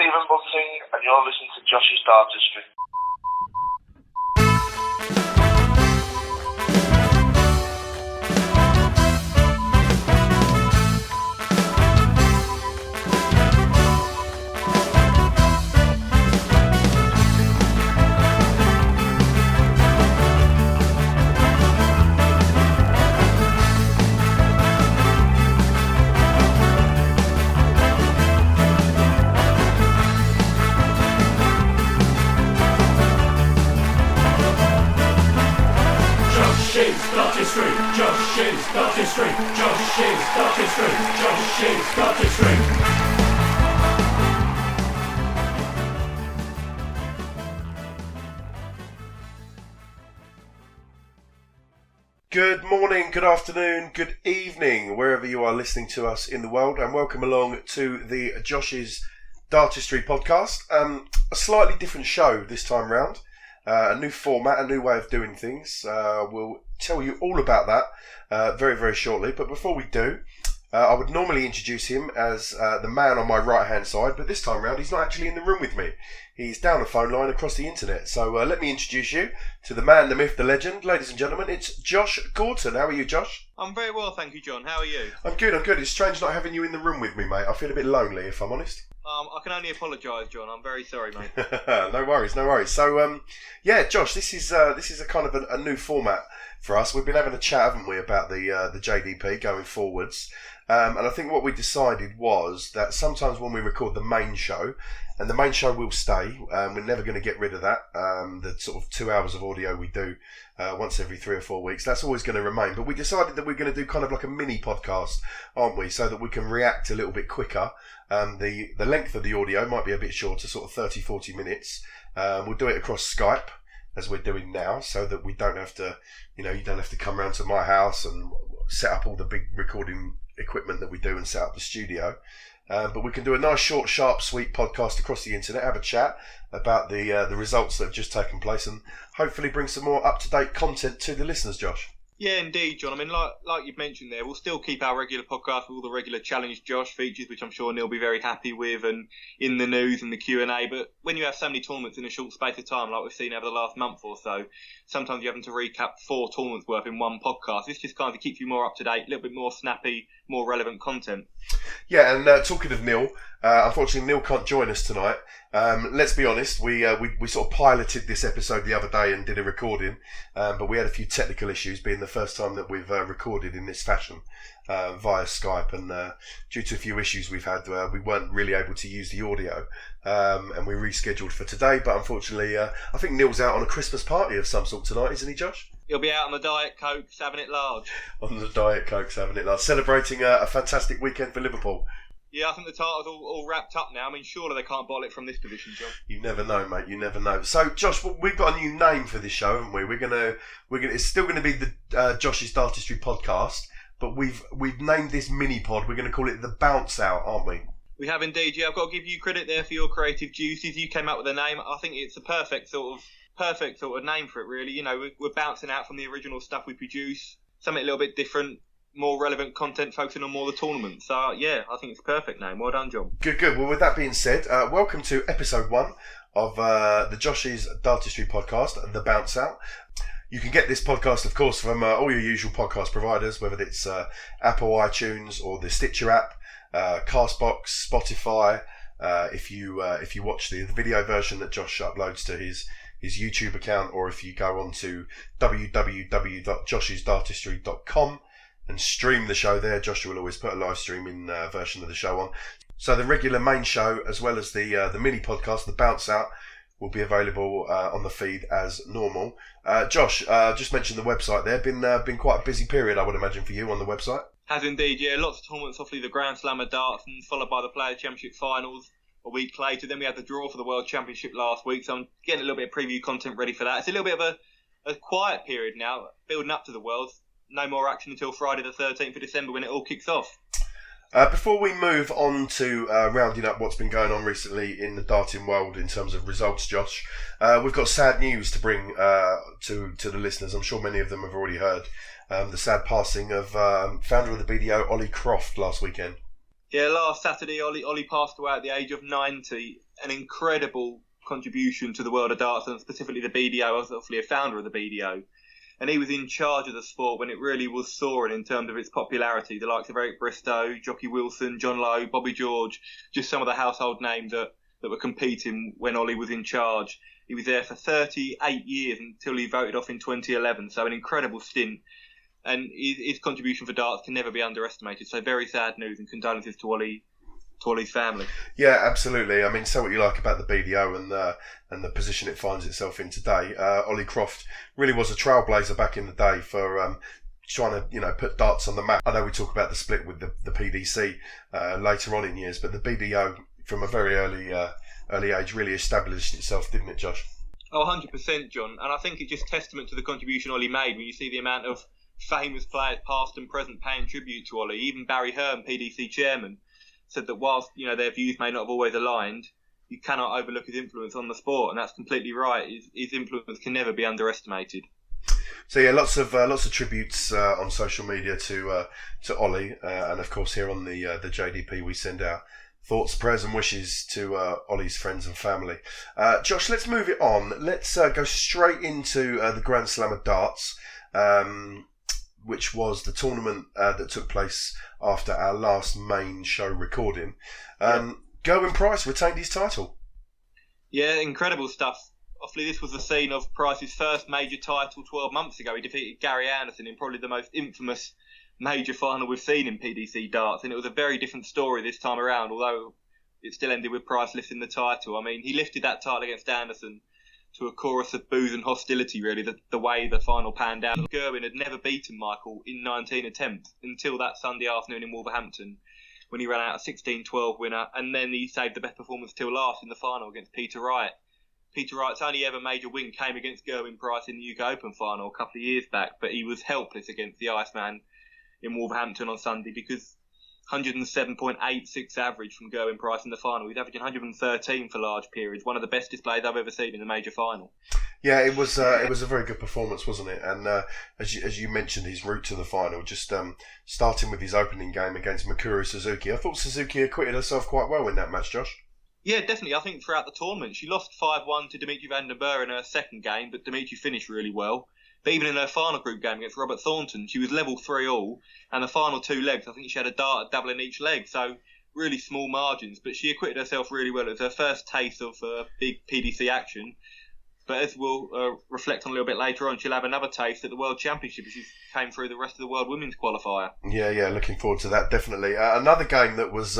Stephen Bunting, and you're listening to Josh's Dartistry. Good morning, good afternoon, good evening, wherever you are listening to us in the world, and welcome along to the Josh's Dartistry podcast. A slightly different show this time round, a new format, a new way of doing things. We'll tell you all about that very, very shortly. But before we do, I would normally introduce him as the man on my right-hand side, but this time round he's not actually in the room with me. He's down the phone line across the internet. So let me introduce you to the man, the myth, the legend. Ladies and gentlemen, it's Josh Gorton. How are you, Josh? I'm very well, thank you, John. How are you? I'm good. It's strange not having you in the room with me, mate. I feel a bit lonely, if I'm honest. I can only apologise, John. I'm very sorry, mate. No worries. So, yeah, Josh, this is a kind of a new format for us. We've been having a chat, haven't we, about the JDP going forwards. And I think what we decided was that sometimes when we record the main show, and the main show will stay, we're never going to get rid of that. The sort of 2 hours of audio we do once every 3 or 4 weeks, that's always going to remain. But we decided that we're going to do kind of like a mini podcast, aren't we? So that we can react a little bit quicker. The length of the audio might be a bit shorter, sort of 30, 40 minutes. We'll do it across Skype, as we're doing now, so that we don't have to, you don't have to come round to my house and set up all the big recording equipment that we do and set up the studio. But we can do a nice, short, sharp, sweet podcast across the internet, have a chat about the results that have just taken place, and hopefully bring some more up-to-date content to the listeners, Josh. Yeah, indeed, John. I mean, like you've mentioned there, we'll still keep our regular podcast with all the regular Challenge Josh features, which I'm sure Neil will be very happy with, and in the news and the Q&A. But when you have so many tournaments in a short space of time, like we've seen over the last month or so, sometimes you're having to recap 4 tournaments worth in one podcast. This just kind of keeps you more up to date, a little bit more snappy, more relevant content. Yeah, and talking of Neil, unfortunately Neil can't join us tonight. Let's be honest, we sort of piloted this episode the other day and did a recording, but we had a few technical issues, being the first time that we've recorded in this fashion via Skype, and due to a few issues we've had, we weren't really able to use the audio, and we rescheduled for today. But unfortunately, I think Neil's out on a Christmas party of some sort tonight, isn't he, Josh? He'll be out on the Diet Cokes, having it large. On the Diet Cokes, having it large, celebrating a fantastic weekend for Liverpool. Yeah, I think the title's all wrapped up now. I mean, surely they can't bottle it from this position, John. You never know, mate. You never know. So, Josh, we've got a new name for this show, haven't we? We're gonna. It's still gonna be the Josh's Dartistry podcast, but we've named this mini pod. We're gonna call it the Bounce Out, aren't we? We have indeed. Yeah, I've got to give you credit there for your creative juices. You came up with a name. I think it's a perfect sort of name for it, really. We're bouncing out from the original stuff we produce, something a little bit different, more relevant content, focusing on more of the tournament. So, yeah, I think it's a perfect name. Well done, John. Good. Well, with that being said, welcome to episode 1 of the Josh's Dartistry podcast, The Bounce Out. You can get this podcast, of course, from all your usual podcast providers, whether it's Apple iTunes or the Stitcher app, Castbox, Spotify. If you watch the video version that Josh uploads to his YouTube account, or if you go on to www.joshisdartistry.com and stream the show there. Josh will always put a live streaming version of the show on. So the regular main show, as well as the mini podcast, the Bounce Out, will be available on the feed as normal. Josh, just mentioned the website there. Been quite a busy period, I would imagine, for you on the website. Has indeed, yeah. Lots of tournaments, obviously the Grand Slam of darts, and followed by the Player Championship finals a week later. Then we had the draw for the World Championship last week, so I'm getting a little bit of preview content ready for that. It's a little bit of a quiet period now, building up to the Worlds. No more action until Friday the 13th of December when it all kicks off. Before we move on to rounding up what's been going on recently in the darting world in terms of results, Josh, we've got sad news to bring to the listeners. I'm sure many of them have already heard the sad passing of founder of the BDO, Olly Croft, last weekend. Yeah, last Saturday, Olly passed away at the age of 90. an incredible contribution to the world of darts, and specifically the BDO. I was obviously a founder of the BDO. And he was in charge of the sport when it really was soaring in terms of its popularity. The likes of Eric Bristow, Jockey Wilson, John Lowe, Bobby George, just some of the household names that were competing when Ollie was in charge. He was there for 38 years until he voted off in 2011. So an incredible stint. And his contribution for darts can never be underestimated. So very sad news, and condolences to Ollie's family. Yeah, absolutely. I mean, say what you like about the BDO and the position it finds itself in today. Olly Croft really was a trailblazer back in the day for trying to put darts on the map. I know we talk about the split with the PDC later on in years, but the BDO from a very early age really established itself, didn't it, Josh? Oh, 100%, John. And I think it's just testament to the contribution Ollie made when you see the amount of famous players, past and present, paying tribute to Ollie. Even Barry Hearn, PDC chairman, said that whilst their views may not have always aligned, you cannot overlook his influence on the sport, and that's completely right. His influence can never be underestimated. So yeah, lots of tributes on social media to Ollie, and of course here on the JDP we send our thoughts, prayers, and wishes to Ollie's friends and family. Josh, let's move it on. Let's go straight into the Grand Slam of Darts. Which was the tournament that took place after our last main show recording. Gerwyn Price retained his title. Yeah, incredible stuff. Obviously, this was the scene of Price's first major title 12 months ago. He defeated Gary Anderson in probably the most infamous major final we've seen in PDC darts, and it was a very different story this time around, although it still ended with Price lifting the title. I mean, he lifted that title against Anderson to a chorus of boos and hostility, really, the way the final panned out. Gerwyn had never beaten Michael in 19 attempts until that Sunday afternoon in Wolverhampton, when he ran out a 16-12 winner, and then he saved the best performance till last in the final against Peter Wright. Peter Wright's only ever major win came against Gerwyn Price in the UK Open final a couple of years back, but he was helpless against the Iceman in Wolverhampton on Sunday because 107.86 average from Gerwyn Price in the final. He's averaging 113 for large periods. One of the best displays I've ever seen in a major final. Yeah, it was a very good performance, wasn't it? And as you mentioned, his route to the final, just starting with his opening game against Mikuru Suzuki. I thought Suzuki acquitted herself quite well in that match, Josh. Yeah, definitely. I think throughout the tournament, she lost 5-1 to Dimitri van den Bergh in her second game, but Dimitri finished really well. But even in her final group game against Robert Thornton, she was level 3-all, and the final two legs, I think she had a dart double in each leg, so really small margins. But she acquitted herself really well. It was her first taste of big PDC action. But as we'll reflect on a little bit later on, she'll have another taste at the World Championship as she came through the rest of the World Women's Qualifier. Yeah, looking forward to that, definitely. Another game that was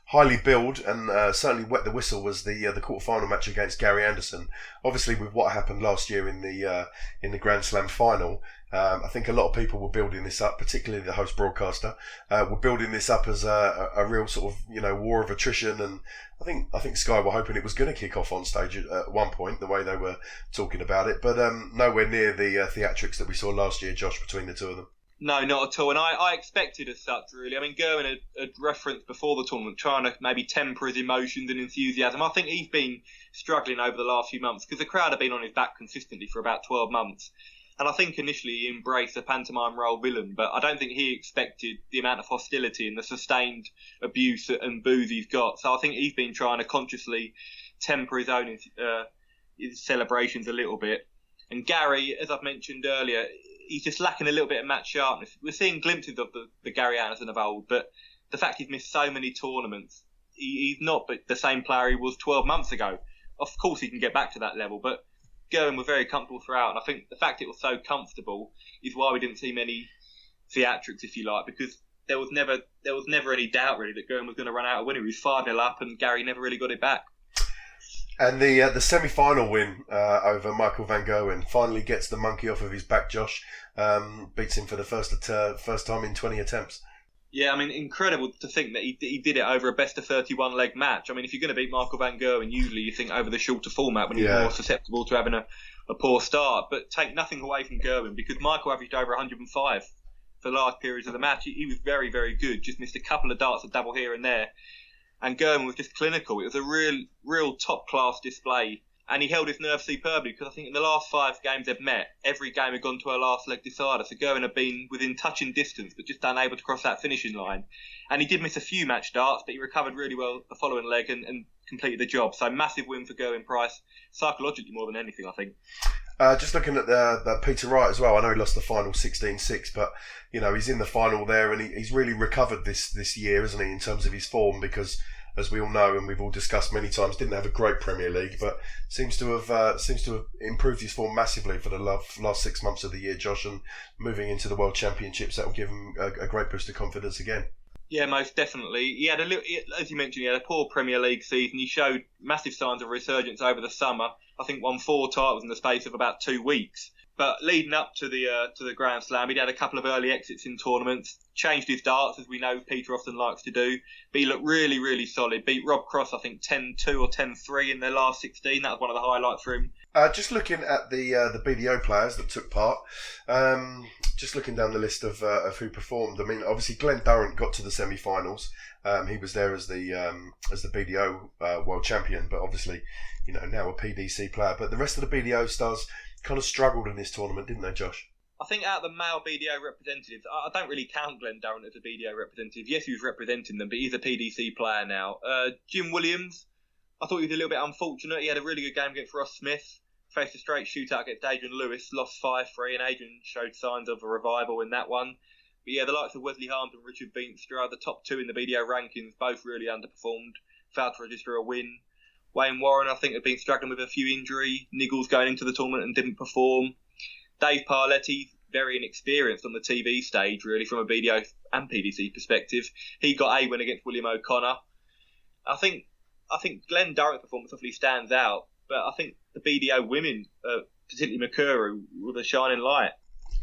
highly billed and certainly wet the whistle was the quarter-final match against Gary Anderson. Obviously, with what happened last year in the Grand Slam final, I think a lot of people were building this up, particularly the host broadcaster, were building this up as a real sort of war of attrition. And I think Sky were hoping it was going to kick off on stage at one point, the way they were talking about it, but nowhere near the theatrics that we saw last year, Josh, between the two of them. No, not at all. And I expected as such, really. I mean, Gerwyn had referenced before the tournament trying to maybe temper his emotions and enthusiasm. I think he's been struggling over the last few months because the crowd have been on his back consistently for about 12 months. And I think initially he embraced the pantomime role villain, but I don't think he expected the amount of hostility and the sustained abuse and boos he's got. So I think he's been trying to consciously temper his own his celebrations a little bit. And Gary, as I've mentioned earlier, he's just lacking a little bit of match sharpness. We're seeing glimpses of the Gary Anderson of old, but the fact he's missed so many tournaments, he's not the same player he was 12 months ago. Of course he can get back to that level, but Gerwyn was very comfortable throughout, and I think the fact it was so comfortable is why we didn't see many theatrics, if you like, because there was never any doubt really that Gerwyn was going to run out a winner. He was 5-0 up, and Gary never really got it back. And the semi-final win over Michael van Gerwen finally gets the monkey off of his back, Josh. Beats him for the first time in 20 attempts. Yeah, I mean, incredible to think that he did it over a best-of-31 leg match. I mean, if you're going to beat Michael van Gerwen, usually you think over the shorter format when you're more susceptible to having a poor start. But take nothing away from Gerwen, because Michael averaged over 105 for large periods of the match. He was very, very good, just missed a couple of darts of double here and there. And Gerwyn was just clinical. It was a real top-class display. And he held his nerve superbly, because I think in the last 5 games they've met, every game had gone to a last leg decider. So Gerwyn had been within touching distance, but just unable to cross that finishing line. And he did miss a few match darts, but he recovered really well the following leg and completed the job. So massive win for Gerwyn Price, psychologically more than anything, I think. Just looking at the Peter Wright as well, I know he lost the final 16-6, but he's in the final there, and he's really recovered this year, isn't he, in terms of his form, because as we all know and we've all discussed many times, didn't have a great Premier League, but seems to have improved his form massively for the last 6 months of the year, Josh, and moving into the World Championships, that will give him a great boost of confidence again. Yeah, most definitely. He had as you mentioned, he had a poor Premier League season. He showed massive signs of resurgence over the summer. I think won 4 titles in the space of about 2 weeks. But leading up to the Grand Slam, he'd had a couple of early exits in tournaments, changed his darts, as we know Peter often likes to do. But he looked really, really solid. Beat Rob Cross, I think, 10-2 or 10-3 in their last 16. That was one of the highlights for him. Just looking at the BDO players that took part, just looking down the list of who performed. I mean, obviously Glenn Durrant got to the semi-finals. He was there as the BDO world champion, but obviously, now a PDC player. But the rest of the BDO stars kind of struggled in this tournament, didn't they, Josh? I think out of the male BDO representatives, I don't really count Glenn Durrant as a BDO representative. Yes, he was representing them, but he's a PDC player now. Jim Williams, I thought he was a little bit unfortunate. He had a really good game against Ross Smith. Faced a straight shootout against Adrian Lewis, lost 5-3, and Adrian showed signs of a revival in that one. But yeah, the likes of Wesley Harms and Richard Beanstra, the top 2 in the BDO rankings, both really underperformed, failed to register a win. Wayne Warren, I think, had been struggling with a few injury niggles going into the tournament and didn't perform. Dave Parletti, very inexperienced on the TV stage, really, from a BDO and PDC perspective. He got a win against William O'Connor. I think Glenn Durrant's performance obviously stands out, but I think the BDO women, particularly Makuru, were the shining light.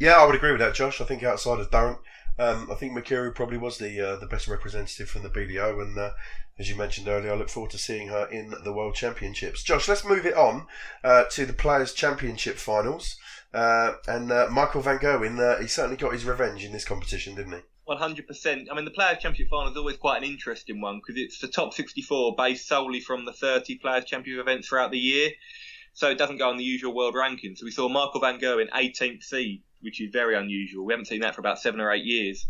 Yeah, I would agree with that, Josh. I think outside of Durrant, I think Makuru probably was the best representative from the BDO, and as you mentioned earlier, I look forward to seeing her in the World Championships. Josh, let's move it on to the Players' Championship finals. And Michael van Gerwen, he certainly got his revenge in this competition, didn't he? 100%. I mean, the Players' Championship final is always quite an interesting one because it's the top 64 based solely from the 30 Players' Championship events throughout the year. So it doesn't go on the usual world ranking. So we saw Michael van Gerwen 18th seed, which is very unusual. We haven't seen that for about 7 or 8 years.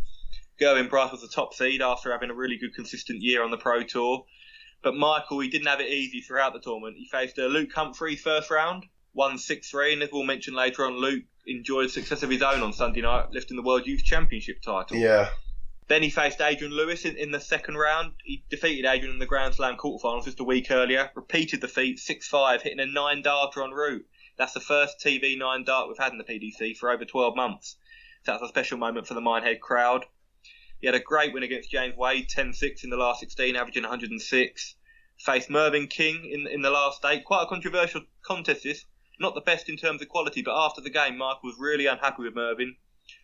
Gerwyn Price was the top seed after having a really good consistent year on the Pro Tour. But Michael, he didn't have it easy throughout the tournament. He faced Luke Humphreys first round, won 6-3, and as we'll mention later on, Luke enjoyed success of his own on Sunday night, lifting the World Youth Championship title. Yeah. Then he faced Adrian Lewis in the second round. He defeated Adrian in the Grand Slam quarterfinals just a week earlier, repeated the feat, 6-5, hitting a 9-darter en route. That's the first TV 9-dart we've had in the PDC for over 12 months. So that's a special moment for the Minehead crowd. He had a great win against James Wade, 10-6 in the last 16, averaging 106. Faced Mervyn King in the last 8. Quite a controversial contest this. Not the best in terms of quality, but after the game, Michael was really unhappy with Mervyn.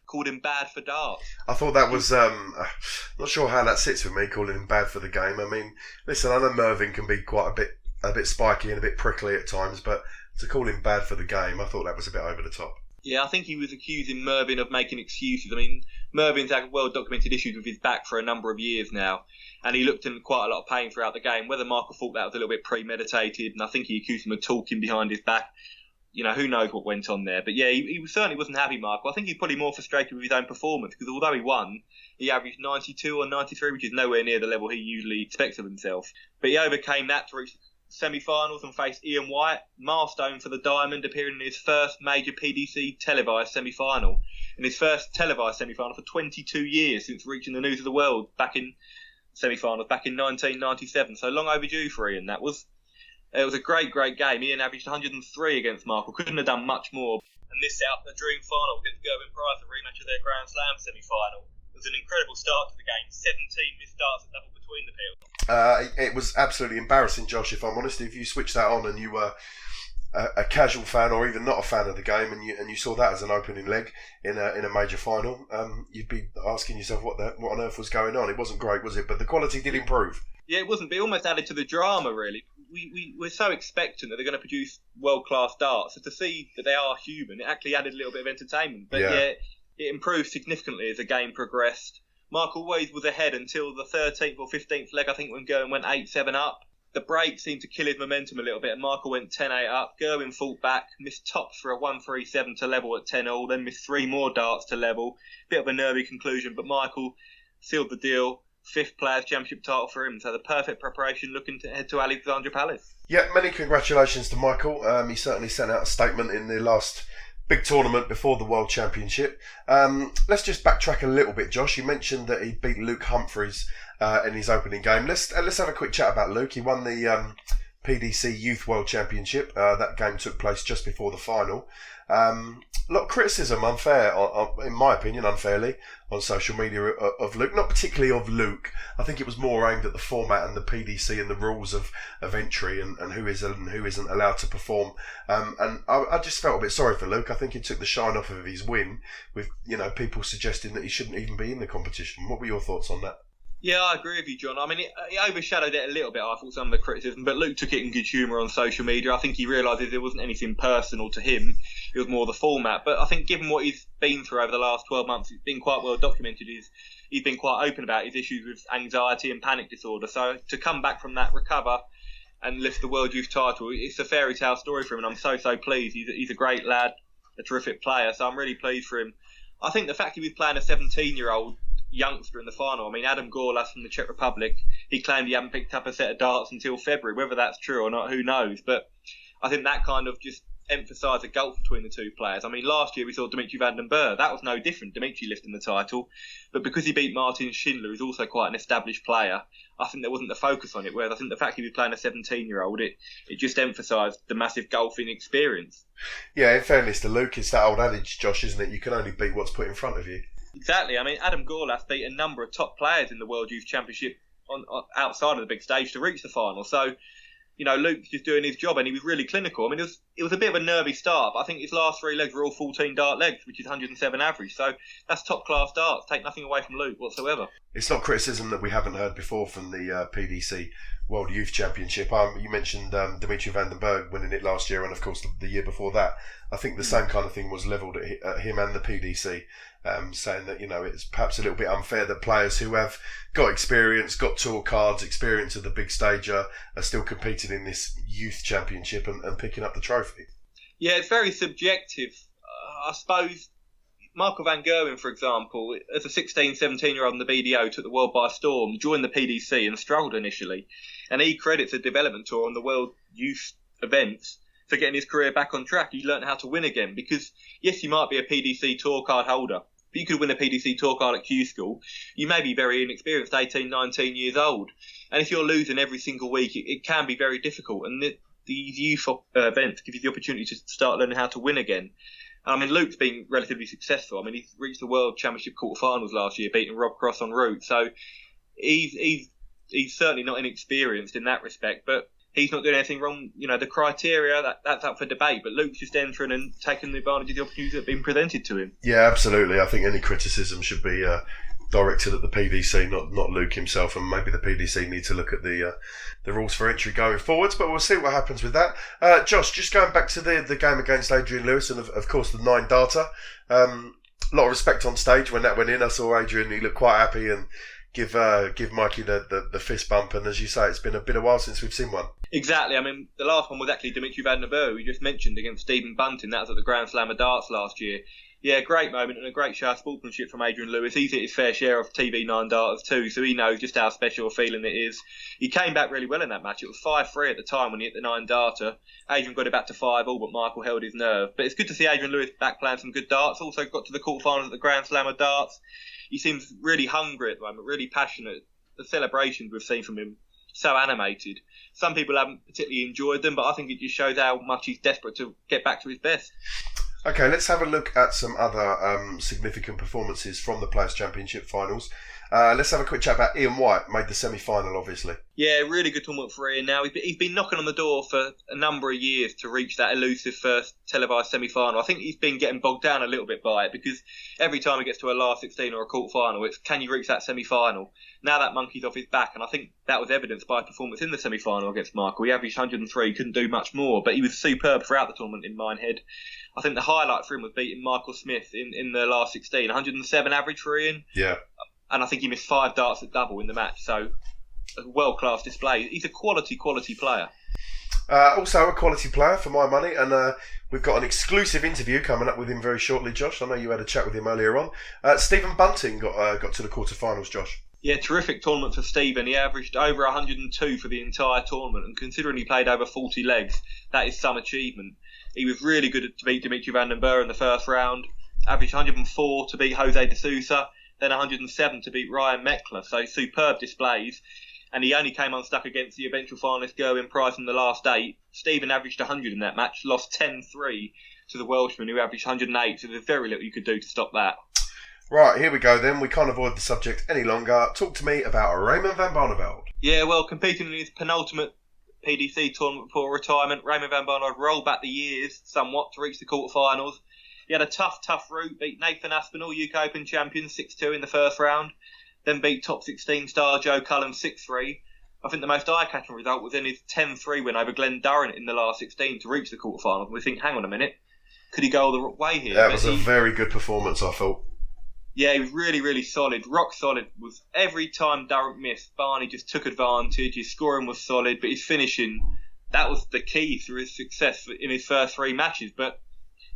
Called him bad for darts. I thought that was, not sure how that sits with me, calling him bad for the game. I mean, listen, I know Mervyn can be quite a bit spiky and a bit prickly at times, but to call him bad for the game, I thought that was a bit over the top. Yeah, I think he was accusing Mervyn of making excuses. I mean, Mervyn's had well-documented issues with his back for a number of years now, and he looked in quite a lot of pain throughout the game. Whether Michael thought that was a little bit premeditated, and I think he accused him of talking behind his back. Who knows what went on there. But yeah, he certainly wasn't happy, Michael. I think he's probably more frustrated with his own performance, because although he won, he averaged 92 or 93, which is nowhere near the level he usually expects of himself. But he overcame that to reach the semi-finals and faced Ian White, milestone for the Diamond, appearing in his first major PDC televised semi-final, and his first televised semi-final for 22 years since reaching the News of the World back in semi-finals back in 1997. So long overdue for Ian. It was a great game. Ian averaged 103 against Michael. Couldn't have done much more. And this set up a dream final against Gerwyn Price, a rematch of their Grand Slam semi-final. It was an incredible start to the game. 17 missed darts at level between the fields. It was absolutely embarrassing, Josh, if I'm honest. If you switched that on and you were a casual fan or even not a fan of the game, and you saw that as an opening leg in a major final, you'd be asking yourself what on earth was going on. It wasn't great, was it? But the quality did improve. Yeah, it wasn't, but it almost added to the drama, really. We're so expectant that they're going to produce world-class darts. So to see that they are human, it actually added a little bit of entertainment. But yeah, it improved significantly as the game progressed. Michael always was ahead until the 13th or 15th leg, I think, when Gerwyn went 8-7 up. The break seemed to kill his momentum a little bit, and Michael went 10-8 up. Gerwyn fought back, missed tops for a 1-3-7 to level at 10-all, then missed 3 more darts to level. Bit of a nervy conclusion, but Michael sealed the deal. fifth Players' Championship title for him. So the perfect preparation looking to head to Alexandra Palace. Yeah, many congratulations to Michael. He certainly sent out a statement in the last big tournament before the World Championship. Let's just backtrack a little bit, Josh. You mentioned that he beat Luke Humphreys in his opening game. Let's have a quick chat about Luke. He won the PDC Youth World Championship. That game took place just before the final. A lot of criticism, in my opinion, unfairly, on social media of Luke. Not particularly of Luke. I think it was more aimed at the format and the PDC and the rules of entry and who is and who isn't allowed to perform. And I just felt a bit sorry for Luke. I think he took the shine off of his win with, people suggesting that he shouldn't even be in the competition. What were your thoughts on that? Yeah, I agree with you, John. I mean, it overshadowed it a little bit, I thought, some of the criticism, but Luke took it in good humour on social media. I think he realises it wasn't anything personal to him. It was more the format. But I think given what he's been through over the last 12 months, it's been quite well documented. He's been quite open about his issues with anxiety and panic disorder. So to come back from that, recover, and lift the World Youth title, it's a fairy tale story for him, and I'm so pleased. He's a great lad, a terrific player, so I'm really pleased for him. I think the fact he was playing a 17-year-old youngster in the final. I mean, Adam Gorlas from the Czech Republic, he claimed he hadn't picked up a set of darts until February. Whether that's true or not, who knows? But I think that kind of just emphasised the gulf between the two players. I mean, last year we saw Dimitri van den Bergh. That was no different. Dimitri lifting the title. But because he beat Martin Schindler, who's also quite an established player, I think there wasn't the focus on it. Whereas I think the fact he was playing a 17-year-old, it just emphasised the massive gulf in experience. Yeah, in fairness to Luke, it's that old adage, Josh, isn't it? You can only beat what's put in front of you. Exactly. I mean, Adam Gorlas beat a number of top players in the World Youth Championship on outside of the big stage to reach the final. So, Luke's just doing his job, and he was really clinical. I mean, it was a bit of a nervy start, but I think his last three legs were all 14 dart legs, which is 107 average. So that's top-class darts. Take nothing away from Luke whatsoever. It's not criticism that we haven't heard before from the PDC World Youth Championship. You mentioned Dimitri van den Bergh winning it last year, and of course the year before that. I think the same kind of thing was levelled at him and the PDC, saying that it's perhaps a little bit unfair that players who have got experience, got tour cards, experience of the big stage are still competing in this youth championship and picking up the trophy. Yeah, it's very subjective. I suppose Michael van Gerwen, for example, as a 16, 17-year-old in the BDO, took the world by storm, joined the PDC and struggled initially. And he credits a development tour on the World Youth events for getting his career back on track. He learned how to win again because, yes, you might be a PDC tour card holder, but you could win a PDC tour card at Q School. You may be very inexperienced, 18, 19 years old. And if you're losing every single week, it can be very difficult. And these youth events give you the opportunity to start learning how to win again. I mean, Luke's been relatively successful. I mean, he's reached the World Championship quarterfinals last year, beating Rob Cross en route. So he's certainly not inexperienced in that respect, but he's not doing anything wrong. The criteria, that's up for debate, but Luke's just entering and taking advantage of the opportunities that have been presented to him. Yeah, absolutely. I think any criticism should be directed at the PDC, not Luke himself, and maybe the PDC need to look at the rules for entry going forwards, but we'll see what happens with that. Josh, just going back to the game against Adrian Lewis and of course the 9-darter, a lot of respect on stage when that went in. I saw Adrian, he looked quite happy and give Mikey the fist bump, and as you say, it's been a while since we've seen one. Exactly. I mean, the last one was actually Dimitri van den Bergh, who you just mentioned, against Stephen Bunting. That was at the Grand Slam of Darts last year. Yeah, great moment and a great show of sportsmanship from Adrian Lewis. He's hit his fair share of TV 9-darters too, so he knows just how special a feeling it is. He came back really well in that match. It was 5-3 at the time when he hit the 9-darter. Adrian got it back to 5-all, but Michael held his nerve. But it's good to see Adrian Lewis back playing some good darts. Also got to the quarterfinals at the Grand Slam of Darts. He seems really hungry at the moment, really passionate. The celebrations we've seen from him, so animated. Some people haven't particularly enjoyed them, but I think it just shows how much he's desperate to get back to his best. Okay, let's have a look at some other significant performances from the Players' Championship finals. Let's have a quick chat about Ian White, made the semi-final, obviously. Yeah, really good tournament for Ian now. He's been knocking on the door for a number of years to reach that elusive first televised semi-final. I think he's been getting bogged down a little bit by it because every time he gets to a last 16 or a quarter-final, it's can you reach that semi-final? Now that monkey's off his back, and I think that was evidenced by performance in the semi-final against Michael. He averaged 103, couldn't do much more, but he was superb throughout the tournament in Minehead. I think the highlight for him was beating Michael Smith in the last 16. 107 average for Ian. Yeah. And I think he missed 5 darts at double in the match. So, a world-class display. He's a quality player. Also a quality player for my money, and we've got an exclusive interview coming up with him very shortly, Josh. I know you had a chat with him earlier on. Stephen Bunting got to the quarterfinals, Josh. Yeah, terrific tournament for Stephen. He averaged over 102 for the entire tournament, and considering he played over 40 legs, that is some achievement. He was really good to beat Dimitri van den Berg in the first round, averaged 104 to beat Jose de Sousa, then 107 to beat Ryan Meckler, so superb displays. And he only came unstuck against the eventual finalist Gerwyn Price in the last 8. Stephen averaged 100 in that match, lost 10-3 to the Welshman, who averaged 108, so there's very little you could do to stop that. Right, here we go then. We can't avoid the subject any longer. Talk to me about Raymond van Barneveld. Yeah, well, competing in his penultimate PDC tournament before retirement, Raymond van Barneveld rolled back the years somewhat to reach the quarterfinals. He had a tough route, beat Nathan Aspinall, UK Open champion, 6-2 in the first round, then beat top 16 star Joe Cullen 6-3. I think the most eye-catching result was in his 10-3 win over Glenn Durrant in the last 16 to reach the quarterfinals. We think, hang on a minute, could he go all the way here? That was a very good performance, I thought. Yeah, he was really, really solid. Rock solid. Was every time Durrant missed, Barney just took advantage. His scoring was solid, but his finishing, that was the key through his success in his first 3 matches. But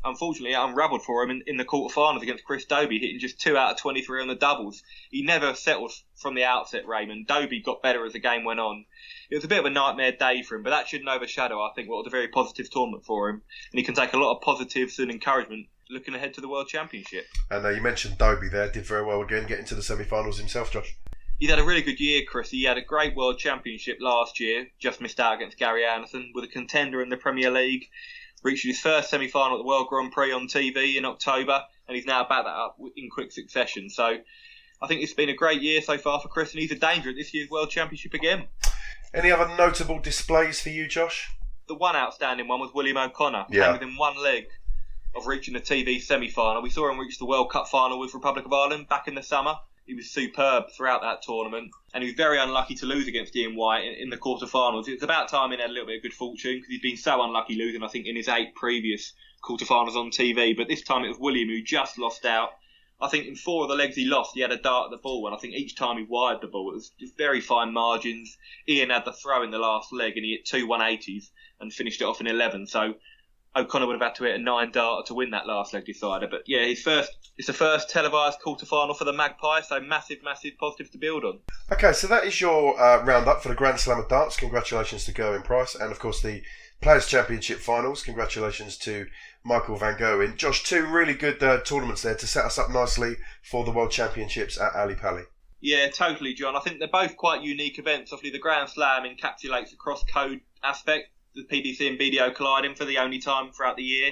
unfortunately, it unravelled for him in the quarterfinals against Chris Dobey, hitting just 2 out of 23 on the doubles. He never settled from the outset, Raymond. Dobey got better as the game went on. It was a bit of a nightmare day for him, but that shouldn't overshadow, I think, what was a very positive tournament for him. And he can take a lot of positives and encouragement looking ahead to the World Championship. And you mentioned Dobey there, did very well again, getting to the semi-finals himself, Josh. He's had a really good year, Chris. He had a great World Championship last year, just missed out against Gary Anderson, with a contender in the Premier League, reached his first semi-final at the World Grand Prix on TV in October, and he's now backed that up in quick succession. So I think it's been a great year so far for Chris, and he's a danger at this year's World Championship again. Any other notable displays for you, Josh? The one outstanding one was William O'Connor, came within one leg of reaching the TV semi-final. We saw him reach the World Cup final with Republic of Ireland back in the summer. He was superb throughout that tournament, and he was very unlucky to lose against Ian White in the quarterfinals. It's about time he had a little bit of good fortune, because he's been so unlucky losing, I think, in his 8 previous quarterfinals on TV. But this time it was William who just lost out. I think in 4 of the legs he lost, he had a dart at the ball, and I think each time he wired the ball, it was just very fine margins. Ian had the throw in the last leg, and he hit 2 180s and finished it off in 11. So O'Connor would have had to hit a 9-darter to win that last leg decider. But yeah, it's the first televised quarter-final for the Magpies, so massive positives to build on. Okay, so that is your roundup for the Grand Slam of Darts. Congratulations to Gerwyn Price, and of course the Players' Championship finals. Congratulations to Michael van Gerwen. Josh, 2 really good tournaments there to set us up nicely for the World Championships at Ali Pali. Yeah, totally, John. I think they're both quite unique events. Obviously, the Grand Slam encapsulates the cross-code aspect, the PDC and BDO colliding for the only time throughout the year.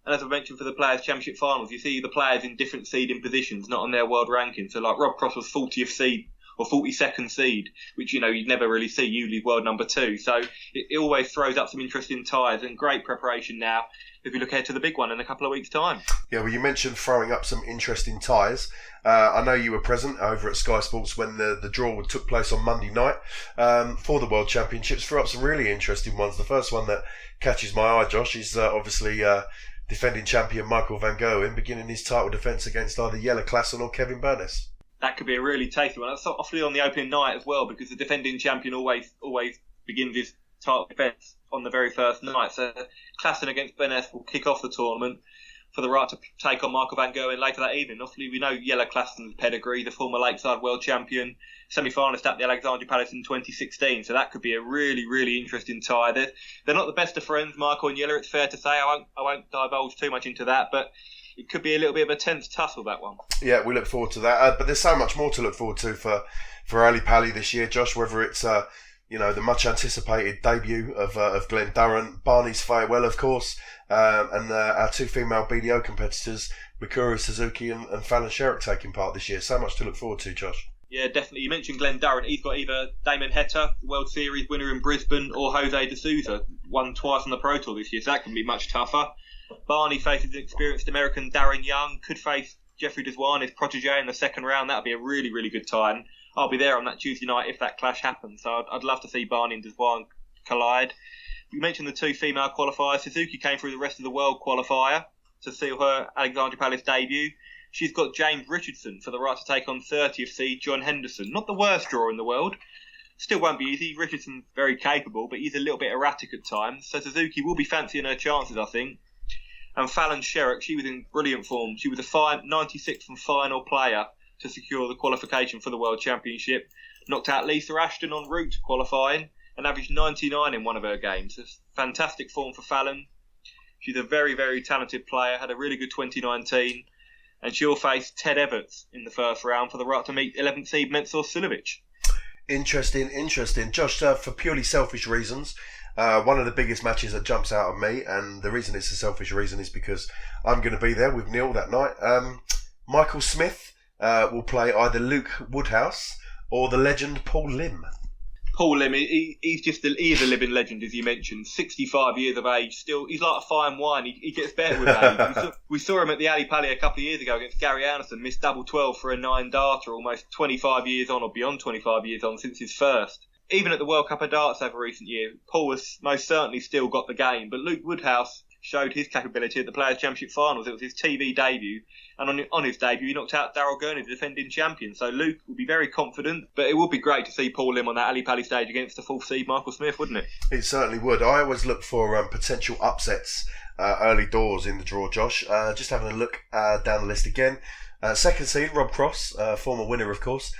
And as I mentioned for the Players' Championship finals, you see the players in different seeding positions, not on their world ranking. So like Rob Cross was 40th seed or 42nd seed, which, you'd never really see, usually world number 2. So it always throws up some interesting ties, and great preparation now if we look ahead to the big one in a couple of weeks' time. Yeah, well, you mentioned throwing up some interesting ties. I know you were present over at Sky Sports when the draw took place on Monday night for the World Championships. Threw up some really interesting ones. The first one that catches my eye, Josh, is obviously defending champion Michael van Gerwen beginning his title defence against either Jelle Klassen or Kevin Burness. That could be a really tasty one. That's obviously on the opening night as well, because the defending champion always begins his title defence on the very first night. So Klassen against Burness will kick off the tournament for the right to take on Michael van Gerwen later that evening. Obviously, we know Jelle Klassen's pedigree, the former Lakeside world champion, semi-finalist at the Alexandra Palace in 2016. So that could be a really, really interesting tie. They're not the best of friends, Michael and Jelle, it's fair to say. I won't divulge too much into that, but it could be a little bit of a tense tussle, that one. Yeah, we look forward to that. But there's so much more to look forward to for Ali Pali this year, Josh, whether it's the much anticipated debut of Glenn Durrant, Barney's farewell, of course, and our 2 female BDO competitors, Mikuru Suzuki and Fallon Sherrick, taking part this year. So much to look forward to, Josh. Yeah, definitely. You mentioned Glenn Durrant. He's got either Damon Heta, World Series winner in Brisbane, or Jose de Sousa, won twice on the Pro Tour this year, so that can be much tougher. Barney faces experienced American Darren Young, could face Jeffrey Deswan, his protege, in the second round. That would be a really, really good tie. And I'll be there on that Tuesday night if that clash happens. So I'd love to see Barney and Deswan collide. You mentioned the 2 female qualifiers. Suzuki came through the rest of the world qualifier to seal her Alexandra Palace debut. She's got James Richardson for the right to take on 30th seed John Henderson. Not the worst draw in the world. Still won't be easy. Richardson's very capable, but he's a little bit erratic at times. So Suzuki will be fancying her chances, I think. And Fallon Sherrick, she was in brilliant form. She was a 96th and final player to secure the qualification for the World Championship. Knocked out Lisa Ashton en route to qualifying and averaged 99 in one of her games. It's fantastic form for Fallon. She's a very, very talented player, had a really good 2019, and she'll face Ted Everts in the first round for the right to meet 11th seed Mensur Silovic. Interesting. Josh, for purely selfish reasons, one of the biggest matches that jumps out at me, and the reason it's a selfish reason is because I'm going to be there with Neil that night. Michael Smith will play either Luke Woodhouse or the legend Paul Lim. Paul Lim, he's a living legend, as you mentioned. 65 years of age, still, he's like a fine wine. He gets better with age. We saw him at the Ali Pali a couple of years ago against Gary Anderson, missed double 12 for a 9-darter, almost 25 years on, or beyond 25 years on, since his first. Even at the World Cup of Darts over recent years, Paul has most certainly still got the game, but Luke Woodhouse showed his capability at the Players' Championship finals. It was his TV debut, and on his debut he knocked out Daryl Gurney, the defending champion. So Luke will be very confident, but it would be great to see Paul Lim on that Ali Pali stage against the 4th seed Michael Smith, wouldn't it? It certainly would. I always look for potential upsets early doors in the draw, Josh. Just having a look down the list again. 2nd seed Rob Cross, former winner of course.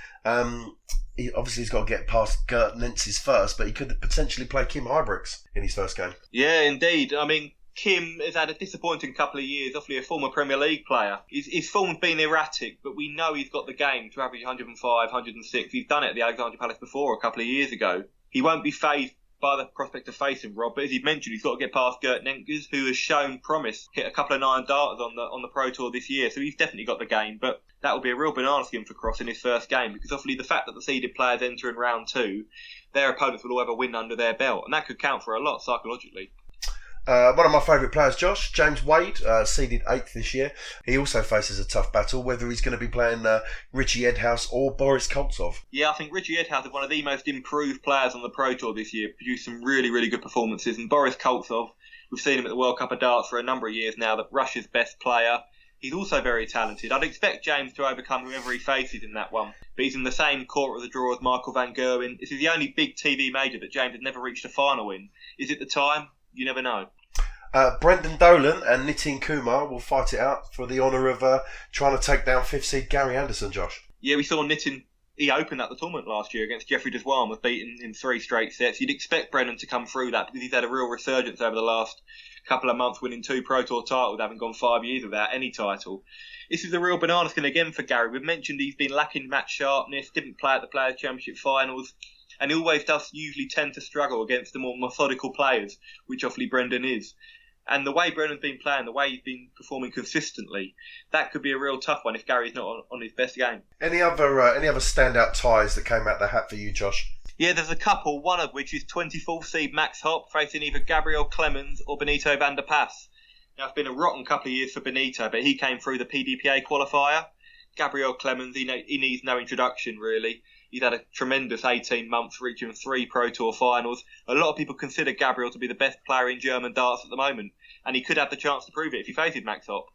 He's got to get past Gert Nentz's first, but he could potentially play Kim Hybricks in his first game. Yeah, indeed. I mean, Kim has had a disappointing couple of years, obviously a former Premier League player. His form's been erratic, but we know he's got the game to average 105, 106. He's done it at the Alexandra Palace before a couple of years ago. He won't be fazed by the prospect of facing Rob, but as you've mentioned, he's got to get past Gert Nenkes, who has shown promise, hit a couple of 9-darters on the Pro Tour this year, so he's definitely got the game. But that will be a real banana skin for Cross in his first game, because obviously the fact that the seeded players enter in round 2, their opponents will all have a win under their belt, and that could count for a lot psychologically. One of my favourite players, Josh, James Wade, seeded 8th this year. He also faces a tough battle, whether he's going to be playing Richie Edhouse or Boris Koltsov. Yeah, I think Richie Edhouse is one of the most improved players on the Pro Tour this year, produced some really, really good performances. And Boris Koltsov, we've seen him at the World Cup of Darts for a number of years now, Russia's best player. He's also very talented. I'd expect James to overcome whoever he faces in that one, but he's in the same court of the draw as Michael van Gerwen. This is the only big TV major that James has never reached a final in. Is it the time? You never know. Brendan Dolan and Nitin Kumar will fight it out for the honour of trying to take down 5th seed Gary Anderson, Josh. Yeah, we saw Nitin. He opened up the tournament last year against Jeffrey Deswan, was beaten in 3 straight sets. You'd expect Brendan to come through that because he's had a real resurgence over the last couple of months, winning 2 Pro Tour titles, having gone 5 years without any title. This is a real banana skin again for Gary. We've mentioned he's been lacking match sharpness, didn't play at the Players' Championship finals, and he always does usually tend to struggle against the more methodical players, which obviously Brendan is. And the way Brendan's been playing, the way he's been performing consistently, that could be a real tough one if Gary's not on his best game. Any other standout ties that came out the hat for you, Josh? Yeah, there's a couple, one of which is 24th seed Max Hopp facing either Gabriel Clemens or Benito van der Pas. Now, it's been a rotten couple of years for Benito, but he came through the PDPA qualifier. Gabriel Clemens, he needs no introduction, really. He's had a tremendous 18 months, reaching 3 Pro Tour finals. A lot of people consider Gabriel to be the best player in German darts at the moment, and he could have the chance to prove it if he faces Max Hopp.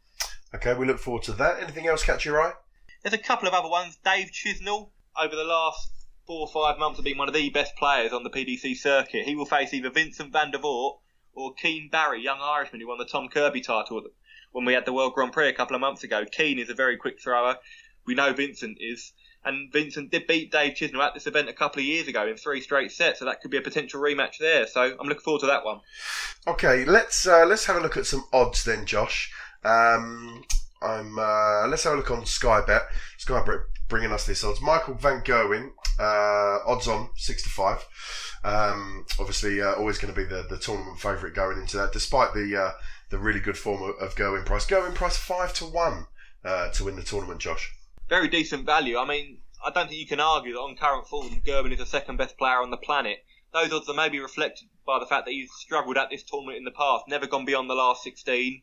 Okay, we look forward to that. Anything else catch your eye? There's a couple of other ones. Dave Chisnell, over the last 4 or 5 months, has been one of the best players on the PDC circuit. He will face either Vincent van der Voort or Keane Barry, young Irishman who won the Tom Kirby title when we had the World Grand Prix a couple of months ago. Keane is a very quick thrower. We know Vincent is. And Vincent did beat Dave Chisnell at this event a couple of years ago in 3 straight sets, so that could be a potential rematch there. So I'm looking forward to that one. Okay, let's have a look at some odds then, Josh. Let's have a look on Sky Bet. Sky Bet bringing us this odds. Michael van Gerwen, odds on 6-5. Obviously, always going to be the tournament favourite going into that, despite the really good form of Gerwen Price. Gerwen Price 5-1 to win the tournament, Josh. Very decent value. I mean, I don't think you can argue that on current form, Gerwen is the second best player on the planet. Those odds are maybe reflected by the fact that he's struggled at this tournament in the past, never gone beyond the last 16.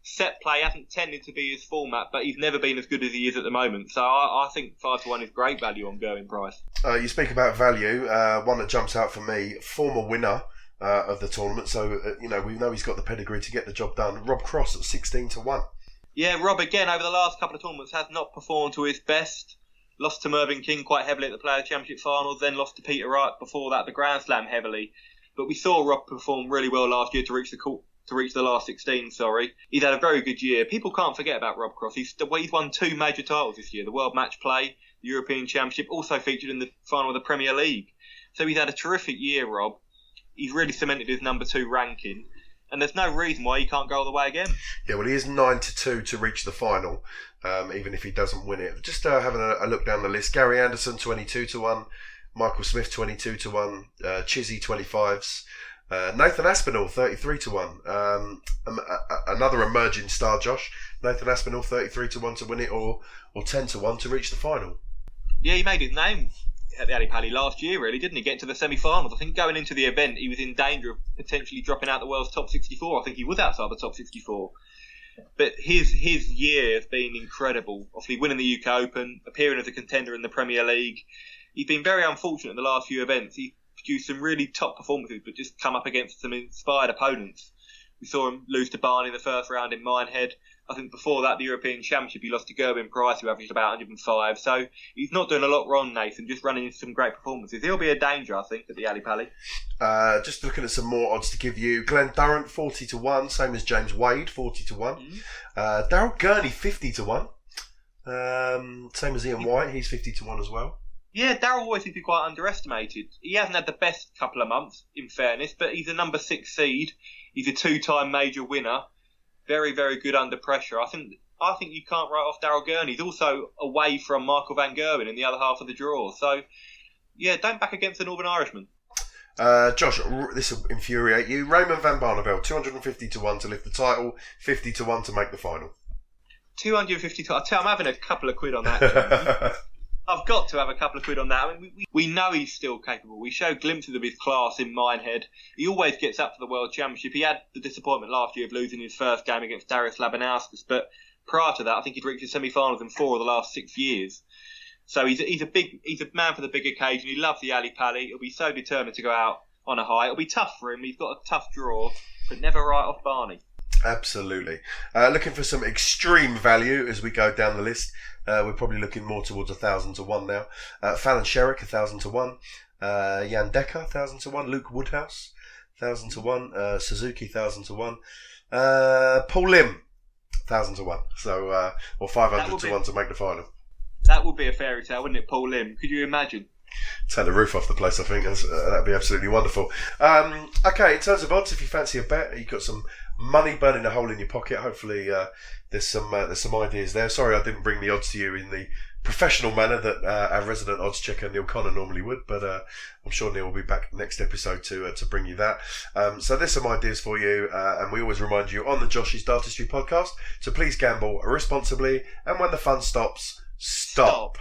Set play hasn't tended to be his format, but he's never been as good as he is at the moment. So I think 5-1 is great value on Gerwen Price. You speak about value. One that jumps out for me, former winner of the tournament. So, we know he's got the pedigree to get the job done. Rob Cross at 16-1. Yeah, Rob, again, over the last couple of tournaments, has not performed to his best. Lost to Mervyn King quite heavily at the Players' Championship finals, then lost to Peter Wright before that, the Grand Slam heavily. But we saw Rob perform really well last year to reach the to reach the last 16, He's had a very good year. People can't forget about Rob Croft. He's won 2 major titles this year, the World Match Play, the European Championship, also featured in the final of the Premier League. So he's had a terrific year, Rob. He's really cemented his number 2 ranking. And there's no reason why he can't go all the way again. Yeah, well, he is 9-2 to reach the final, even if he doesn't win it. Just having a look down the list. Gary Anderson, 22-1. Michael Smith, 22-1. Chizzy, 25s. Nathan Aspinall, 33-1. Another emerging star, Josh. Nathan Aspinall, 33-1 to win it, or 10-1 to reach the final. Yeah, he made his name at the Ali Pali last year, really, didn't he? Getting to the semi-finals. I think going into the event, he was in danger of potentially dropping out the world's top 64. I think he was outside the top 64. But his year has been incredible. Obviously, winning the UK Open, appearing as a contender in the Premier League. He's been very unfortunate in the last few events. He produced some really top performances, but just come up against some inspired opponents. We saw him lose to Barney in the first round in Minehead. I think before that, the European Championship, he lost to Gerwin Price, who averaged about 105. So he's not doing a lot wrong, Nathan, just running into some great performances. He'll be a danger, I think, at the Ali Pali. Just looking at some more odds to give you. Glenn Durrant, 40-1, same as James Wade, 40-1. Daryl Gurney, 50-1. Same as Ian White, he's 50-1 as well. Yeah, Daryl always seems to be quite underestimated. He hasn't had the best couple of months, in fairness, but he's a number 6 seed. He's a 2-time major winner. Very, very good under pressure. I think you can't write off Daryl Gurney. He's also away from Michael van Gerwen in the other half of the draw. So, yeah, don't back against the Northern Irishman. Josh, this will infuriate you. Raymond van Barneveld, 250-1 to lift the title, 50-1 to make the final. 250 to... I'm having a couple of quid on that. I've got to have a couple of quid on that. I mean, we know he's still capable. We show glimpses of his class in Minehead. He always gets up for the World Championship. He had the disappointment last year of losing his first game against Darius Labanauskas, but prior to that, I think he'd reached the semi-finals in 4 of the last 6 years. So he's a man for the big occasion. He loves the Ali Pali. He'll be so determined to go out on a high. It'll be tough for him. He's got a tough draw, but never write off Barney. Absolutely. Looking for some extreme value as we go down the list. We're probably looking more towards 1,000-1 now. Fallon Sherrick, 1,000-1. Jan Decker, 1,000-1. Luke Woodhouse, 1,000-1. Suzuki, 1,000-1. Paul Lim, 1,000-1. So, or 500-1 to make the final. That would be a fairy tale, wouldn't it, Paul Lim? Could you imagine? Take the roof off the place, I think. That'd be absolutely wonderful. Okay, in terms of odds, if you fancy a bet, you've got some money burning a hole in your pocket. Hopefully, there's some ideas there. Sorry, I didn't bring the odds to you in the professional manner that our resident odds checker Neil Connor normally would, but I'm sure Neil will be back next episode to bring you that. So there's some ideas for you, and we always remind you on the Josh's Dartistry podcast to please gamble responsibly, and when the fun stops, stop.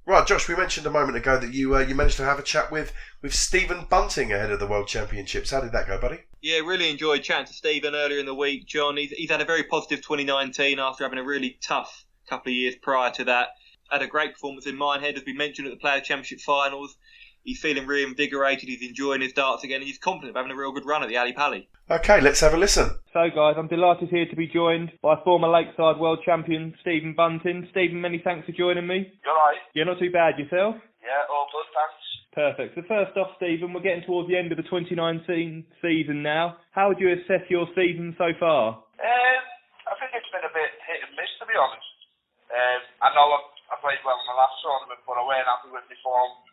Right, Josh, we mentioned a moment ago that you managed to have a chat with Stephen Bunting ahead of the World Championships. How did that go, buddy? Yeah, really enjoyed chatting to Stephen earlier in the week, John. He's had a very positive 2019 after having a really tough couple of years prior to that. Had a great performance in Minehead, as we mentioned, at the Players' Championship finals. He's feeling reinvigorated, he's enjoying his darts again, and he's confident of having a real good run at the Ali Pali. Okay, let's have a listen. So, guys, I'm delighted here to be joined by former Lakeside World Champion Stephen Bunting. Stephen, many thanks for joining me. You alright? Yeah, not too bad. Yourself? Yeah, all good, thanks. Perfect. So first off, Stephen, we're getting towards the end of the 2019 season now. How would you assess your season so far? I think it's been a bit hit and miss, to be honest. I know I played well in the last tournament, but I weren't happy with my form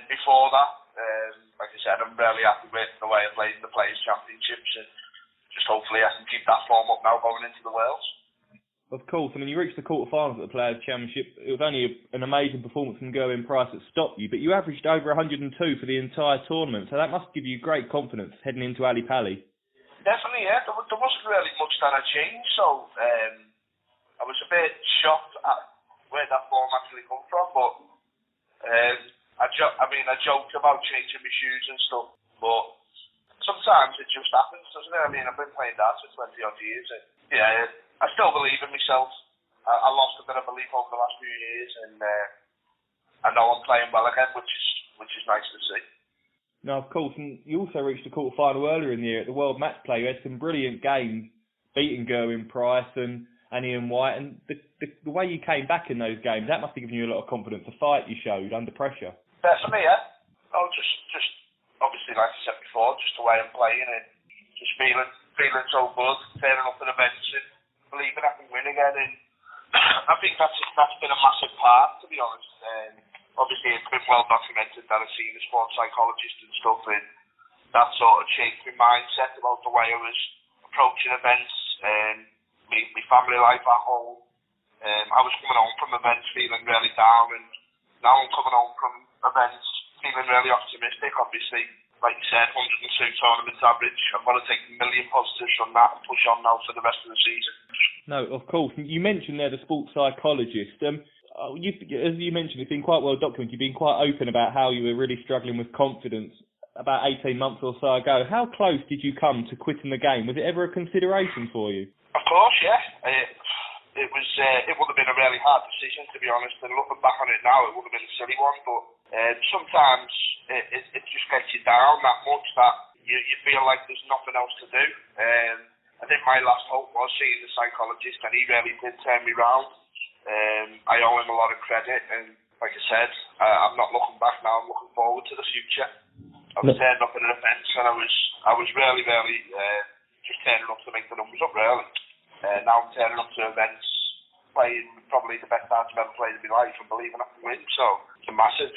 before that. Like I said, I'm really happy with the way I played in the Players' Championships, and just hopefully I can keep that form up now going into the Worlds. Of course. I mean, you reached the quarterfinals at the Players' Championship. It was only an amazing performance from Gerwin Price that stopped you, but you averaged over 102 for the entire tournament, so that must give you great confidence heading into Ali Pali. Definitely, yeah. There wasn't really much that had changed, so I was a bit shocked at where that form actually come from, but I joked about changing my shoes and stuff, but sometimes it just happens, doesn't it? I mean, I've been playing darts for 20 odd years, and yeah, I still believe in myself. I lost a bit of belief over the last few years, and I know I'm playing well again, which is nice to see. Now, of course, and you also reached the quarterfinal earlier in the year at the World Match Play. You had some brilliant games, beating Gerwin Price and Ian White, and the way you came back in those games, that must have given you a lot of confidence. The fight you showed under pressure. Definitely, yeah. Oh, just obviously, like I said before, just the way I'm playing and just feeling feeling so good, turning up at events and believing I can win again. And I think that's been a massive part, to be honest. Obviously, it's been well documented that I've seen a sports psychologist and stuff, and that sort of changed my mindset about the way I was approaching events, my family life at home. I was coming home from events feeling really down, and now I'm coming home from events feeling really optimistic. Obviously, like you said, 102 tournaments average. I'm going to take a million positives from that and push on now for the rest of the season. No, of course. You mentioned there the sports psychologist. As you mentioned, it's been quite well documented. You've been quite open about how you were really struggling with confidence about 18 months or so ago. How close did you come to quitting the game? Was it ever a consideration for you? Of course, yeah. It would have been a really hard decision, to be honest. And looking back on it now, it would have been a silly one. But sometimes it just gets you down that much that you feel like there's nothing else to do. I think my last hope was seeing the psychologist, and he really did turn me round. I owe him a lot of credit, and like I said, I'm not looking back now. I'm looking forward to the future. I was turning up at an event, and I was really just turning up to make the numbers up, really. Now I'm turning up to events, playing probably the best I've ever played in my life, and believing I can win. So it's a massive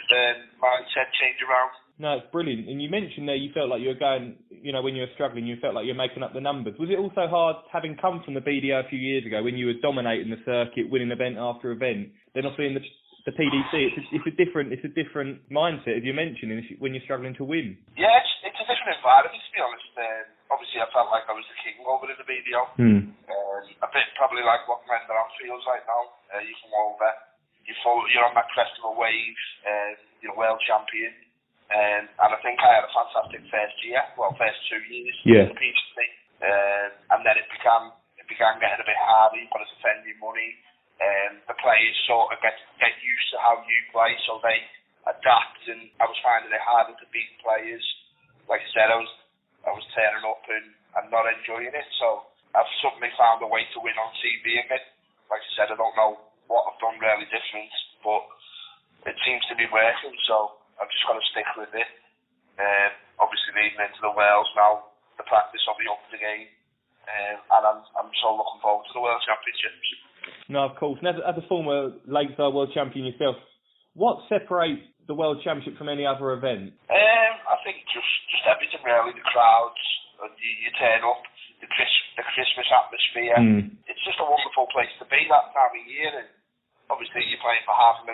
mindset change around. No, it's brilliant. And you mentioned there you felt like you were going, when you were struggling, you felt like you were making up the numbers. Was it also hard, having come from the BDO a few years ago, when you were dominating the circuit, winning event after event, then obviously in the PDC, it's a different mindset, as you mentioned, when you're struggling to win. Yeah, it's a different environment, to be honest. Obviously, I felt like I was the king over in the BDO. A bit probably like what Mendoza feels like now. You come over, you're on that crest of a wave, you're world champion. And I think I had a fantastic first 2 years in the PDC. And then it began getting a bit harder. You've got to defend your money. The players sort of get used to how you play, so they adapt. And I was finding it harder to beat players. Like I said, I was turning up and not enjoying it. So I've suddenly found a way to win on TV again. Like I said, I don't know what I've done really different, but it seems to be working. So I've just got to stick with it. Obviously, leading into the Wales now, the practice will be up again, and I'm so looking forward to the World Championships. No, of course. And as a former Lakeside World Champion yourself, what separates the World Championship from any other event? I think just everything really, the crowds, you turn up, the Christmas atmosphere. It's just a wonderful place to be that time of year, and obviously you're playing for £500,000.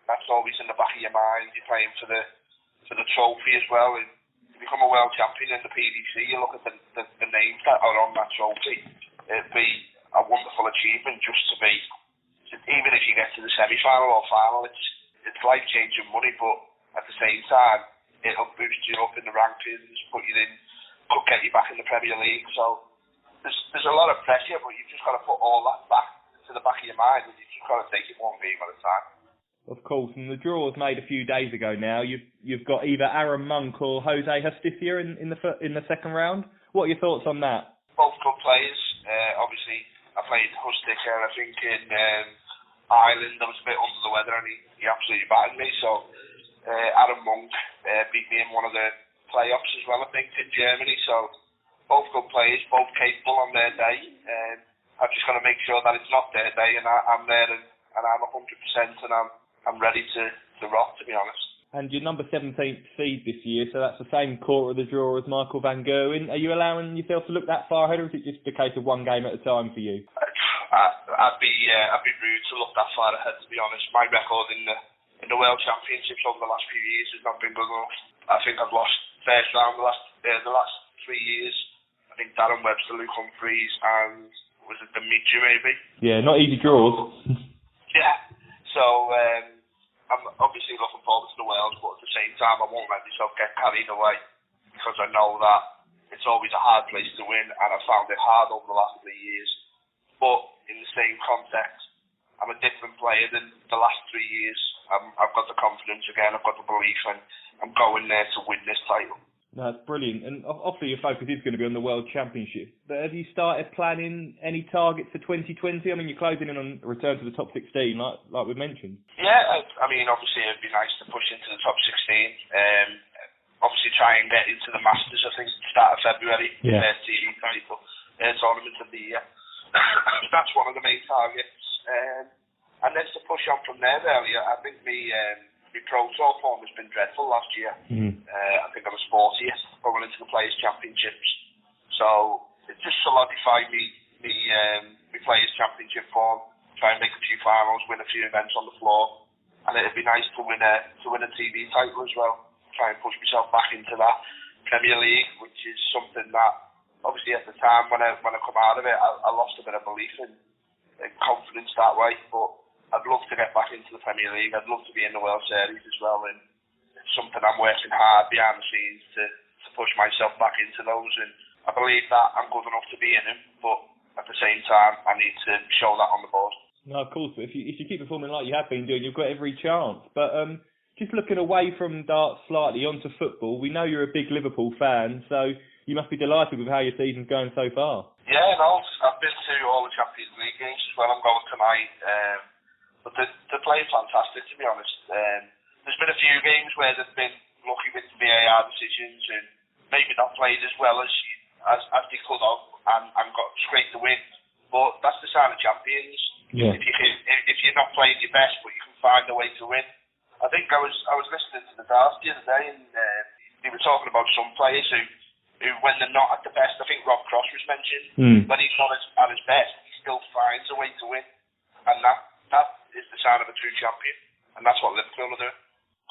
That's always in the back of your mind. You're playing for the trophy as well. And to become a world champion in the PDC, you look at the names that are on that trophy. It'd be a wonderful achievement just to be, even if you get to the semi-final or final, it's life-changing money, but at the same time, it'll boost you up in the rankings, put you in, could get you back in the Premier League. So there's a lot of pressure, but you've just got to put all that back to the back of your mind, and you've just got to take it one game at a time. Of course, and the draw was made a few days ago now. You've got either Aaron Monk or Jose Justicia in the second round. What are your thoughts on that? Both good players. Obviously, I played Justicia, I think, in Ireland. I was a bit under the weather, and he absolutely battered me. So Aaron Monk beat me in one of the playoffs as well, I think, in Germany. So both good players, both capable on their day. I've just got to make sure that it's not their day, and I'm there and I'm 100%, and I'm ready to rock, to be honest. And you're number 17th seed this year, so that's the same quarter of the draw as Michael van Gerwen. Are you allowing yourself to look that far ahead, or is it just a case of one game at a time for you? I'd be rude to look that far ahead, to be honest. My record in the World Championships over the last few years has not been good enough. I think I've lost first round the last 3 years. I think Darren Webster, Luke Humphries, and was it Dimitri maybe? Yeah, not easy draws. Yeah, so I'm obviously looking forward to the Worlds, but at the same time I won't let myself get carried away, because I know that it's always a hard place to win, and I've found it hard over the last 3 years. But in the same context, I'm a different player than the last 3 years. I've got the confidence again, I've got the belief, and I'm going there to win this title. No, that's brilliant. And obviously your focus is going to be on the World Championship. But have you started planning any targets for 2020? I mean, you're closing in on a return to the top 16, like we mentioned. Yeah, I mean, obviously it'd be nice to push into the top 16. obviously try and get into the Masters, I think, start of February, Yeah. TV title, tournament of the year. That's one of the main targets. And then to push on from there, really, I think my Pro Tour form has been dreadful last year. I think I was 40th going into the Players' Championships. So it just solidified me Players' Championship form, try and make a few finals, win a few events on the floor. And it'd be nice to win a TV title as well. Try and push myself back into that Premier League, which is something that obviously at the time when I come out of it, I lost a bit of belief and confidence that way. But I'd love to get back into the Premier League. I'd love to be in the World Series as well, and it's something I'm working hard behind the scenes to push myself back into those. And I believe that I'm good enough to be in them, but at the same time, I need to show that on the board. No, of course. But if you keep performing like you have been doing, you've got every chance. But just looking away from darts slightly onto football, we know you're a big Liverpool fan, so you must be delighted with how your season's going so far. Yeah, no, I've been to all the Champions League games as well. I'm going tonight. But they're playing fantastic, to be honest. There's been a few games where they've been lucky with the VAR decisions and maybe not played as well as they could have and got straight to win. But that's the sign of champions. Yeah. If you're not playing your best, but you can find a way to win. I think I was listening to the Darts the other day, and they were talking about some players who when they're not at the best, I think Rob Cross was mentioned, when he's not at his best, he still finds a way to win, and that is the sign of a true champion, and that's what Liverpool are doing.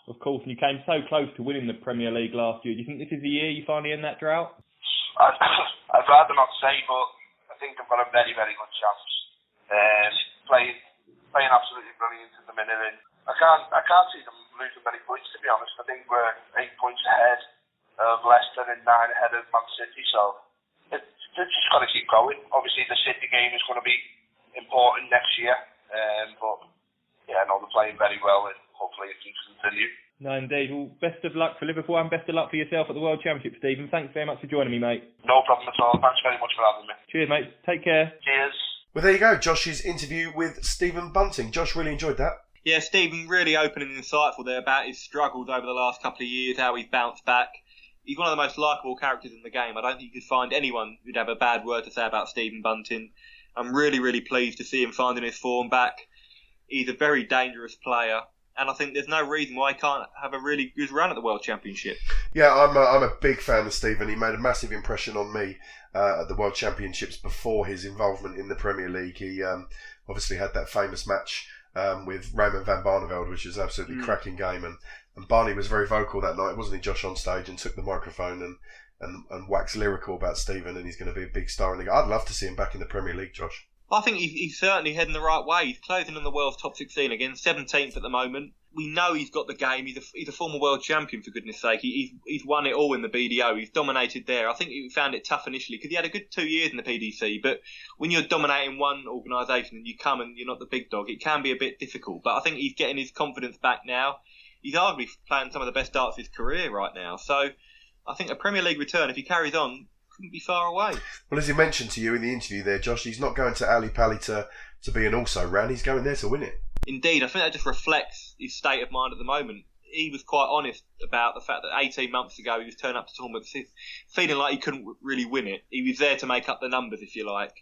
Of course, and you came so close to winning the Premier League last year. Do you think this is the year you finally end that drought? I'd rather not say, but I think I've got a very, very good chance. Playing absolutely brilliant at the minute, and I can't see them losing many points, to be honest. I think we're 8 points ahead of Leicester and 9 ahead of Man City, so they've just got to keep going. Obviously, the City game is going to be important next year, but yeah, no, they're playing very well, and hopefully it keeps continue. No, indeed. Well, best of luck for Liverpool and best of luck for yourself at the World Championship, Stephen. Thanks very much for joining me, mate. No problem at all. Thanks very much for having me. Cheers, mate. Take care. Cheers. Well, there you go, Josh's interview with Stephen Bunting. Josh, really enjoyed that. Yeah, Stephen, really open and insightful there about his struggles over the last couple of years, how he's bounced back. He's one of the most likeable characters in the game. I don't think you could find anyone who'd have a bad word to say about Stephen Bunting. I'm really, really pleased to see him finding his form back. He's a very dangerous player, and I think there's no reason why he can't have a really good run at the World Championship. Yeah, I'm a big fan of Stephen. He made a massive impression on me at the World Championships before his involvement in the Premier League. He obviously had that famous match with Raymond van Barneveld, which was an absolutely cracking game, and Barney was very vocal that night, wasn't he, Josh, on stage, and took the microphone and waxed lyrical about Stephen, and he's going to be a big star in the league. I'd love to see him back in the Premier League, Josh. I think he's certainly heading the right way. He's closing in the world's top 16 again, 17th at the moment. We know he's got the game. He's a former world champion, for goodness sake. He's won it all in the BDO. He's dominated there. I think he found it tough initially because he had a good 2 years in the PDC. But when you're dominating one organisation and you come and you're not the big dog, it can be a bit difficult. But I think he's getting his confidence back now. He's arguably playing some of the best darts of his career right now. So I think a Premier League return, if he carries on, couldn't be far away. Well, as he mentioned to you in the interview there, Josh, he's not going to Ali Pali to be an also-ran. He's going there to win it. Indeed, I think that just reflects his state of mind at the moment. He was quite honest about the fact that 18 months ago he was turning up to tournaments feeling like he couldn't really win it. He was there to make up the numbers, if you like.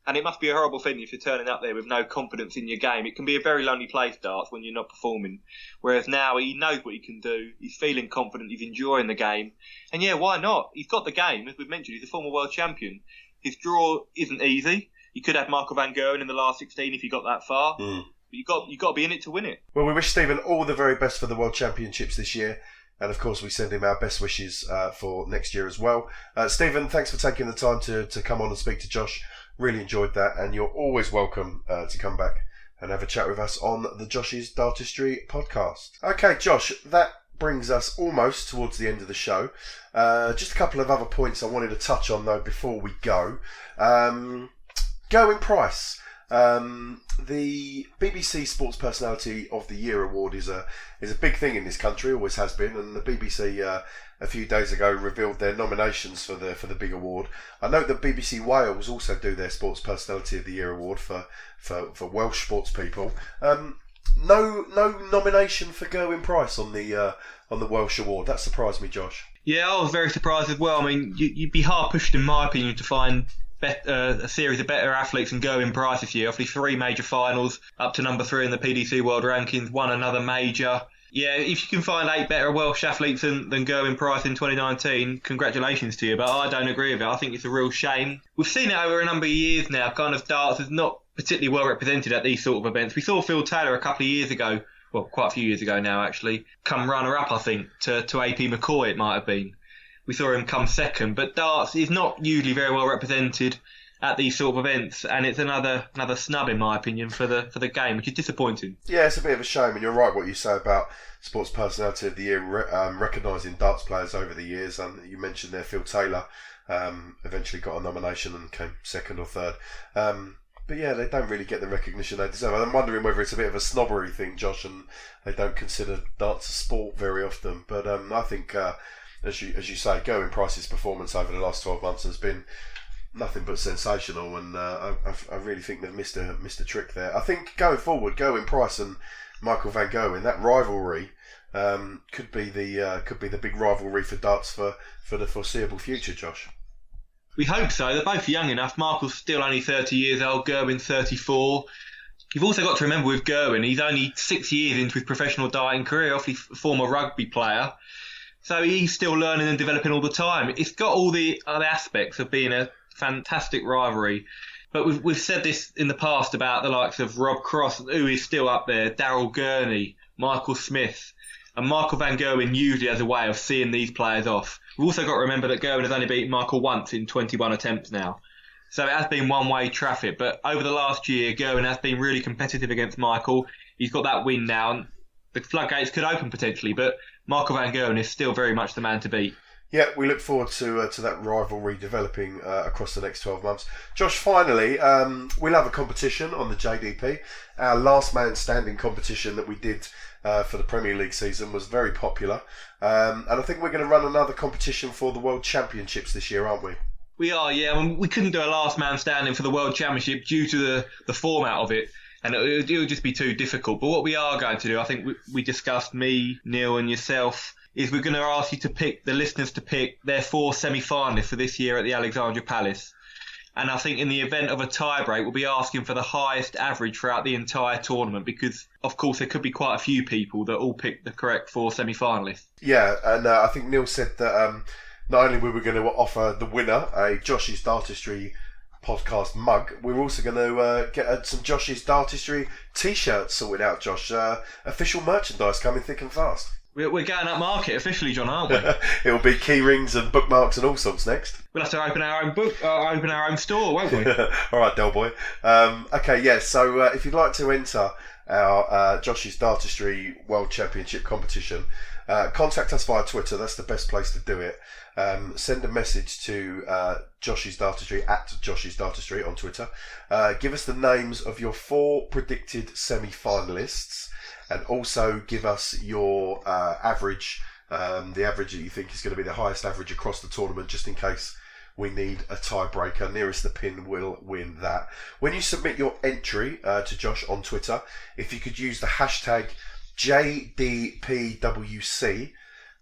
And it must be a horrible thing if you're turning up there with no confidence in your game. It can be a very lonely place, darts, when you're not performing. Whereas now he knows what he can do. He's feeling confident. He's enjoying the game. And yeah, why not? He's got the game. As we've mentioned, he's a former world champion. His draw isn't easy. You could have Michael van Gerwen in the last 16 if he got that far. But you got to be in it to win it. Well, we wish Stephen all the very best for the World Championships this year. And of course, we send him our best wishes for next year as well. Stephen, thanks for taking the time to come on and speak to Josh. Really enjoyed that, and you're always welcome to come back and have a chat with us on the Josh's Dartistry podcast. Okay, Josh, that brings us almost towards the end of the show. Just a couple of other points I wanted to touch on, though, before we go. Going price. The BBC Sports Personality of the Year award is a big thing in this country, always has been, and the BBC a few days ago revealed their nominations for the big award. I know that BBC Wales also do their Sports Personality of the Year award for Welsh sports people. No nomination for Gerwyn Price on the Welsh award. That surprised me, Josh. Yeah, I was very surprised as well. I mean, you'd be hard pushed, in my opinion, to find a series of better athletes than Gerwyn Price this year. Obviously, 3 major finals, up to number 3 in the PDC World Rankings, won another major. Yeah, if you can find 8 better Welsh athletes than Gerwyn Price in 2019, congratulations to you. But I don't agree with it. I think it's a real shame. We've seen it over a number of years now. Kind of darts is not particularly well represented at these sort of events. We saw Phil Taylor a couple of years ago. Well, quite a few years ago now, actually, come runner-up, I think, to AP McCoy, it might have been. We saw him come second, but darts is not usually very well represented at these sort of events, and it's another snub, in my opinion, for the game, which is disappointing. Yeah, it's a bit of a shame, and you're right what you say about Sports Personality of the Year, recognising darts players over the years. You mentioned there Phil Taylor eventually got a nomination and came second or third. But yeah, they don't really get the recognition they deserve. I'm wondering whether it's a bit of a snobbery thing, Josh, and they don't consider darts a sport very often. But I think, as you say, Gerwyn Price's performance over the last 12 months has been nothing but sensational, and I really think they've missed a trick there. I think going forward, Gerwyn Price and Michael van Gerwen, that rivalry could be the big rivalry for darts for the foreseeable future, Josh. We hope so. They're both young enough. Michael's still only 30 years old, Gerwyn's 34. You've also got to remember with Gerwyn, he's only 6 years into his professional darting career, obviously a former rugby player. So he's still learning and developing all the time. It's got all the other aspects of being a fantastic rivalry. But we've said this in the past about the likes of Rob Cross, who is still up there, Daryl Gurney, Michael Smith. And Michael van Gerwen usually has a way of seeing these players off. We've also got to remember that Gerwyn has only beaten Michael once in 21 attempts now. So it has been one-way traffic. But over the last year, Gerwyn has been really competitive against Michael. He's got that win now, and the floodgates could open potentially. But Michael van Gerwen is still very much the man to beat. Yeah, we look forward to that rivalry developing across the next 12 months. Josh, finally, we'll have a competition on the JDP. Our last man standing competition that we did for the Premier League season was very popular. And I think we're going to run another competition for the World Championships this year, aren't we? We are, yeah. I mean, we couldn't do a last man standing for the World Championship due to the format of it. And it would just be too difficult. But what we are going to do, I think we discussed, me, Neil and yourself, is we're going to ask you to pick, the listeners to pick their 4 semi-finalists for this year at the Alexandra Palace. And I think in the event of a tie-break, we'll be asking for the highest average throughout the entire tournament because, of course, there could be quite a few people that all pick the correct 4 semi-finalists. Yeah, and I think Neil said that not only were we going to offer the winner a Josh's Dartistry podcast mug, we're also going to get some Josh's Dartistry t-shirts sorted out, Josh. Official merchandise coming thick and fast. We're going up market officially, John, aren't we? It'll be key rings and bookmarks and all sorts next. We'll have to open our own open our own store, won't we? All right, Del Boy. Okay, yeah. So if you'd like to enter our Josh's Dartistry World Championship competition, contact us via Twitter. That's the best place to do it. Send a message to Josh's Dartistry at Josh's Dartistry on Twitter. Give us the names of your 4 predicted semi-finalists. And also give us your average, the average that you think is going to be the highest average across the tournament, just in case we need a tiebreaker. Nearest the pin will win that. When you submit your entry to Josh on Twitter, if you could use the hashtag JDPWC,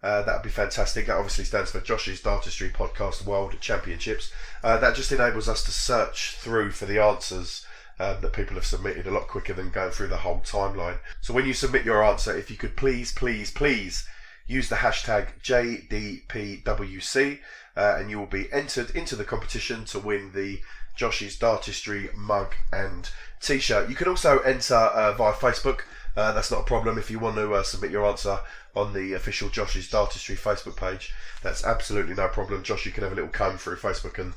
that would be fantastic. That obviously stands for Josh's Dartistry Podcast World Championships. That just enables us to search through for the answers that people have submitted a lot quicker than going through the whole timeline. So when you submit your answer, if you could please use the hashtag JDPWC, and you will be entered into the competition to win the Josh's Dartistry mug and t-shirt. You can also enter via Facebook. That's not a problem if you want to submit your answer on the official Josh's Dartistry Facebook page. That's absolutely no problem. Josh, you can have a little comb through Facebook and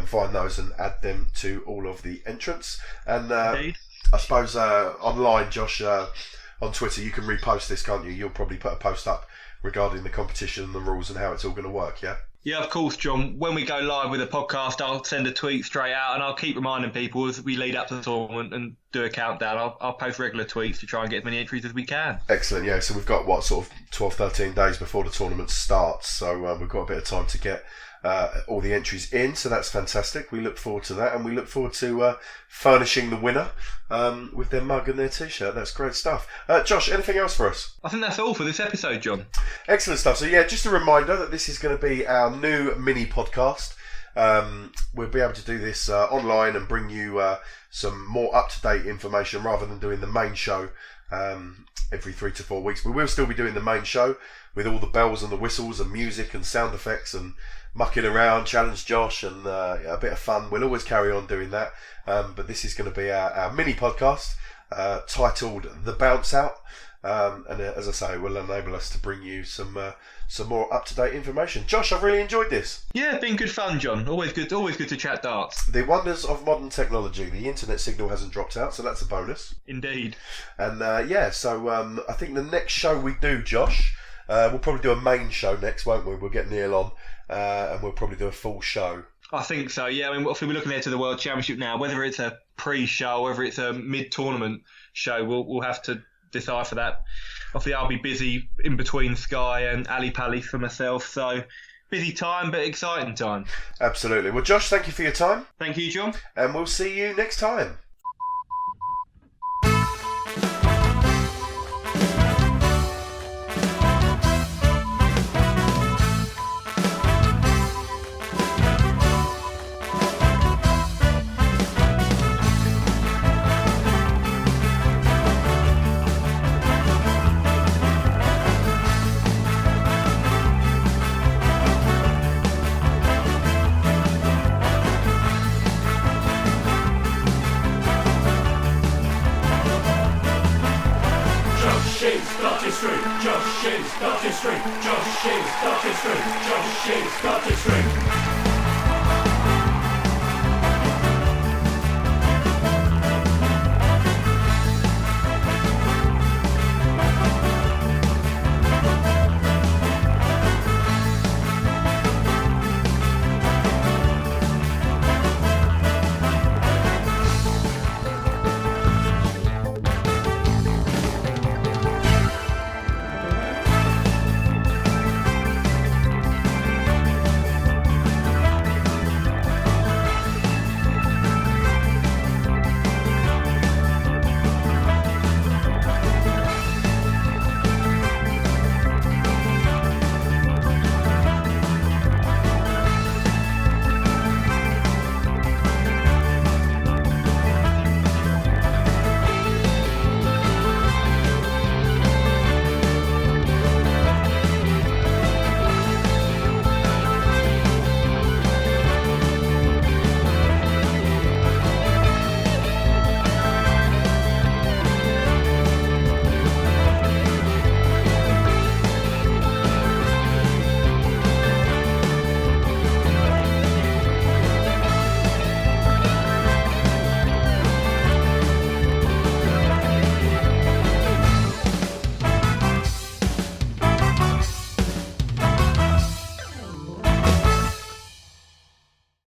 find those and add them to all of the entrants. And I suppose online, Josh, on Twitter, you can repost this, can't you? You'll probably put a post up regarding the competition and the rules and how it's all going to work, yeah? Yeah, of course, John. When we go live with a podcast, I'll send a tweet straight out and I'll keep reminding people as we lead up to the tournament and do a countdown. I'll post regular tweets to try and get as many entries as we can. Excellent, yeah. So we've got, sort of 12, 13 days before the tournament starts. So we've got a bit of time to get all the entries in, so that's fantastic. We look forward to that, and we look forward to furnishing the winner with their mug and their t-shirt. That's great stuff. Josh, anything else for us? I think that's all for this episode, John. Excellent stuff. So yeah, just a reminder that this is going to be our new mini podcast. We'll be able to do this online and bring you some more up-to-date information rather than doing the main show every 3 to 4 weeks. We will still be doing the main show with all the bells and the whistles and music and sound effects and mucking around, challenge Josh, and a bit of fun. We'll always carry on doing that, but this is going to be our mini podcast titled The Bounce Out, and as I say, it will enable us to bring you some more up-to-date information. Josh, I've really enjoyed this. Yeah, it's been good fun, John. Always good to chat darts. The wonders of modern technology. The internet signal hasn't dropped out, so that's a bonus. Indeed. And so I think the next show we do, Josh, we'll probably do a main show next, won't we? We'll get Neil on, and we'll probably do a full show. I think so, yeah. I mean, if we're looking ahead to the World Championship now, whether it's a pre-show, whether it's a mid-tournament show, we'll have to decide for that. Obviously, I'll be busy in between Sky and Ali Palace for myself, so busy time, but exciting time. Absolutely. Well, Josh, thank you for your time. Thank you, John. And we'll see you next time. Dartistry.